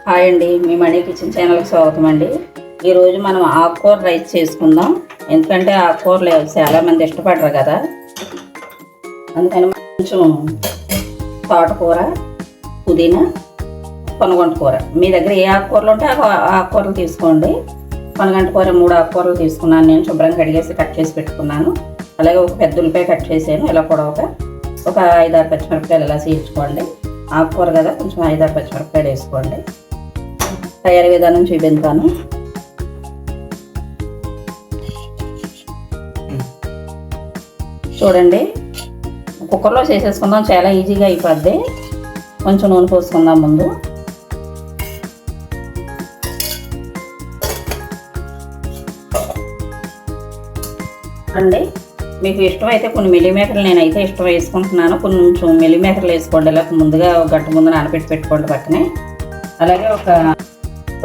Hi అండి, మీ money kitchen ఛానల్కి స్వాగతం అండి. ఈరోజు మనం ఆకుకూర రైస్ చేసుకుందాం. ఎందుకంటే ఆకుకూరలు చాలామంది ఇష్టపడరు కదా, అందుకని కొంచెం తోటకూర, పుదీనా, పొనగంట కూర, మీ దగ్గర ఏ ఆకుకూరలు ఉంటే ఆకుకూరలు తీసుకోండి. పొనగంట కూర 3 ఆకుకూరలు తీసుకున్నాను. నేను శుభ్రంగా కడిగేసి కట్ చేసి పెట్టుకున్నాను. అలాగే ఒక పెద్ద ఉల్లిపాయ కట్ చేసాను, ఇలా పొడవుగా. ఒక 5-6 పచ్చిమిరపకాయలు ఇలా చీల్చుకోండి. ఆకుకూర కదా, కొంచెం 5-6 పచ్చిమిరపకాయలు వేసుకోండి. తయారీ విధానం చూపిస్తాను. చూడండి, కుక్కర్లో చేసేసుకుందాం, చాలా ఈజీగా అయిపోద్ది. కొంచెం నూనె పోసుకుందాం ముందు. అండి, మీకు ఇష్టమైతే కొన్ని మిల్లీమేకర్లు, నేనైతే ఇష్టం వేసుకుంటున్నాను. కొంచెం మిల్లీమేకర్లు వేసుకోండి. ఇలా ముందుగా ఒక గంట ముందు నానబెట్టి పెట్టుకోండి పక్కనే. అలాగే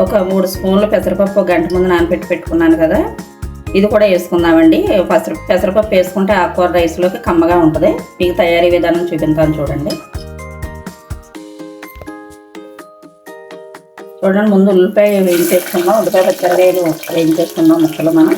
ఒక 3 స్పూన్లు పెసరపప్పు గంట ముందు నానబెట్టి పెట్టుకున్నాను కదా, ఇది కూడా వేసుకుందామండి. పెసరపప్పు వేసుకుంటే ఆకుకూర రైస్లోకి కమ్మగా ఉంటుంది. మీకు తయారీ విధానం చూపిస్తాను చూడండి. చూడండి, ముందు ఉల్లిపాయ వేయించేసుకుందాం. ఉల్లిపాయ పచ్చిమిరపకాయలు వేయించేసుకుందాం ముక్కలు మనం.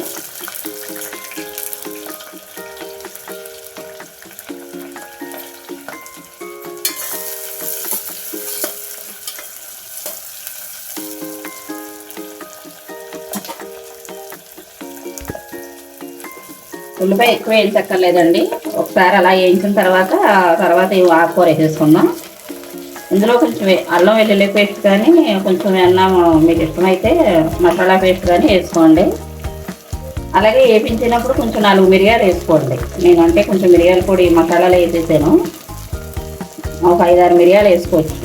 ఉల్లిపాయ ఎక్కువ వేయించక్కర్లేదండి. ఒకసారి అలా వేయించిన తర్వాత ఈ ఆకుకూర వేసేసుకుందాం. ఇందులో కొంచెం అల్లం వెల్లుల్లి పేస్ట్ కానీ, కొంచెం ఏమన్నా మీకు ఇష్టమైతే మసాలా పేస్ట్ కానీ వేసుకోండి. అలాగే వేయించినప్పుడు కొంచెం 4 మిరియాలు వేసుకోండి. నేనంటే కొంచెం మిరియాల పొడి మసాలాలు వేసేసాను. ఒక 5-6 మిరియాలు వేసుకోవచ్చు.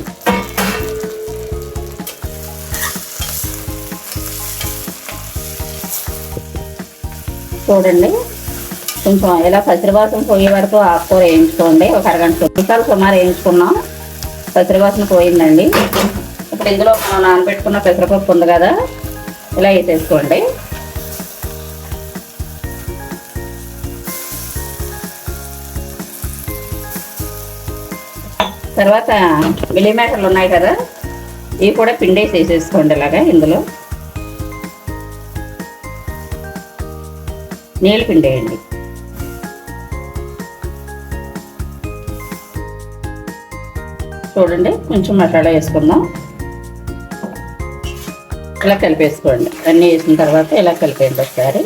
చూడండి, కొంచెం ఇలా పచ్చివాసన పోయే వరకు ఆకుకూర వేయించుకోండి. ఒక అరగంట నిమిషాలు సుమారు వేయించుకున్నాం. పచ్చివాసన పోయిందండి. ఇప్పుడు ఇందులో మనం నానబెట్టుకున్న పెసరపప్పు ఉంది కదా, ఇలా వేసేసుకోండి. తర్వాత మిల్లీమేకర్లు ఉన్నాయి కదా, ఇవి కూడా పిండేసి వేసేసుకోండి. ఇలాగా ఇందులో నీళ్ళు పిండేయండి. చూడండి, కొంచెం మసాలా వేసుకుందాం. ఇలా కలిపేసుకోండి. అన్నీ వేసిన తర్వాత ఇలా కలిపేయండి ఒకసారి.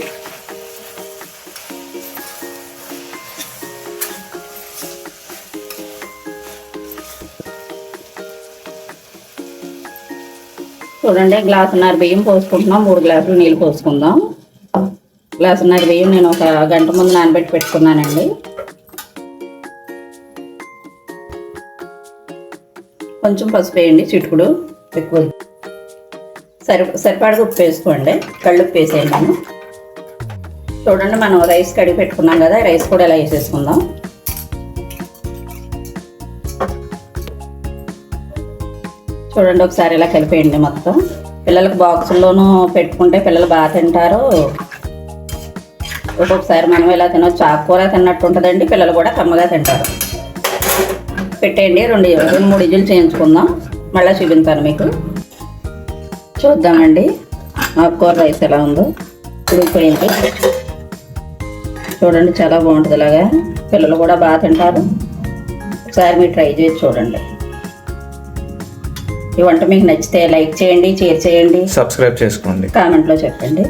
చూడండి, గ్లాసున్నర బియ్యం పోసుకుంటున్నాం. 3 గ్లాసులు నీళ్ళు పోసుకుందాం. గ్లాసున్నర బియ్యం నేను ఒక గంట ముందు నానబెట్టి పెట్టుకున్నానండి. కొంచెం పసుపు వేయండి, చిటుకుడు ఎక్కువ. సరిపడగా ఉప్పు వేసుకోండి. కళ్ళుప్పు వేసేయండి మనం. చూడండి, మనం రైస్ కడిగి పెట్టుకున్నాం కదా, రైస్ కూడా ఇలా వేసేసుకుందాం. చూడండి, ఒకసారి ఇలా కలిపేయండి మొత్తం. పిల్లలకు బాక్సుల్లోనూ పెట్టుకుంటే పిల్లలు బాగా తింటారు. ఒక్కొక్కసారి మనం ఇలా తినొచ్చు. ఆకుకూర తిన్నట్టు ఉంటుందండి, పిల్లలు కూడా కమ్మగా తింటారు. పెట్టేయండి. 2-3 ఇజులు చేయించుకుందాం. మళ్ళీ చూపిస్తాను మీకు. చూద్దామండి ఆకుకూర రైస్ ఎలా ఉందో. ఉడికిపోయింది. చూడండి, చాలా బాగుంటుంది. ఇలాగా పిల్లలు కూడా బాగా తింటారు. ఒకసారి మీరు ట్రై చేసి చూడండి. ఈ వంట మీకు నచ్చితే లైక్ చేయండి, షేర్ చేయండి, సబ్స్క్రైబ్ చేసుకోండి, కామెంట్లో చెప్పండి.